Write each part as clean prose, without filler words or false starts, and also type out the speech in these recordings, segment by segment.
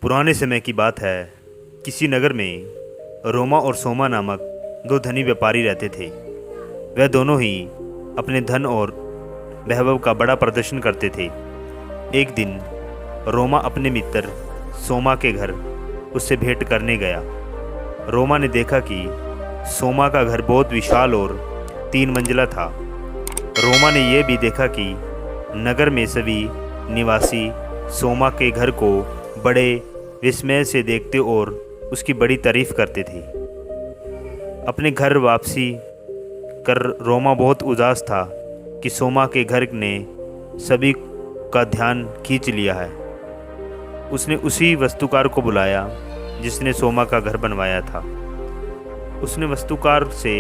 पुराने समय की बात है। किसी नगर में रोमा और सोमा नामक दो धनी व्यापारी रहते थे। वह दोनों ही अपने धन और वैभव का बड़ा प्रदर्शन करते थे। एक दिन रोमा अपने मित्र सोमा के घर उससे भेंट करने गया। रोमा ने देखा कि सोमा का घर बहुत विशाल और 3 मंजिला था। रोमा ने यह भी देखा कि नगर में सभी निवासी सोमा के घर को बड़े विस्मय से देखते और उसकी बड़ी तारीफ करते थे। अपने घर वापसी कर रोमा बहुत उदास था कि सोमा के घर ने सभी का ध्यान खींच लिया है। उसने उसी वस्तुकार को बुलाया जिसने सोमा का घर बनवाया था। उसने वस्तुकार से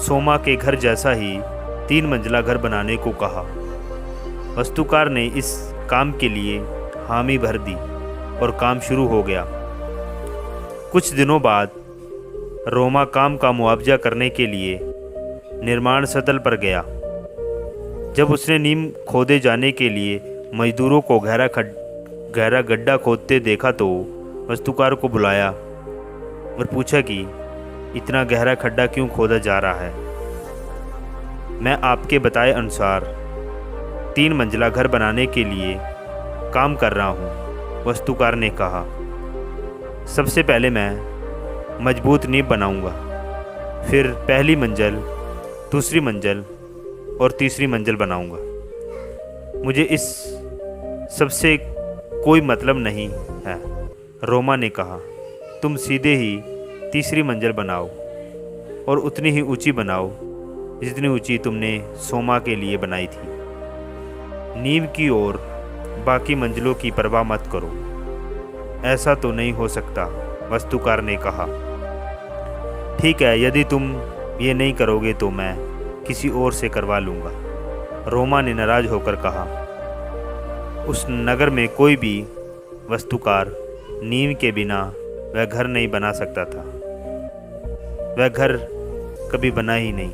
सोमा के घर जैसा ही 3 मंजिला घर बनाने को कहा। वस्तुकार ने इस काम के लिए हामी भर दी और काम शुरू हो गया। कुछ दिनों बाद रोमा काम का मुआवजा करने के लिए निर्माण स्थल पर गया। जब उसने नींव खोदे जाने के लिए मजदूरों को गहरा गड्ढा खोदते देखा तो वस्तुकार को बुलाया और पूछा कि इतना गहरा खड्डा क्यों खोदा जा रहा है। मैं आपके बताए अनुसार 3 मंजिला घर बनाने के लिए काम कर रहा हूँ, वस्तुकार ने कहा। सबसे पहले मैं मजबूत नींव बनाऊंगा, फिर पहली मंजिल, दूसरी मंजिल और तीसरी मंजिल बनाऊंगा। मुझे इस सबसे कोई मतलब नहीं है, रोमा ने कहा। तुम सीधे ही तीसरी मंजिल बनाओ और उतनी ही ऊंची बनाओ जितनी ऊंची तुमने सोमा के लिए बनाई थी। नींव की और बाकी मंजिलों की परवाह मत करो। ऐसा तो नहीं हो सकता, वस्तुकार ने कहा। ठीक है, यदि तुम ये नहीं करोगे तो मैं किसी और से करवा लूँगा, रोमा ने नाराज होकर कहा। उस नगर में कोई भी वस्तुकार नींव के बिना वह घर नहीं बना सकता था। वह घर कभी बना ही नहीं।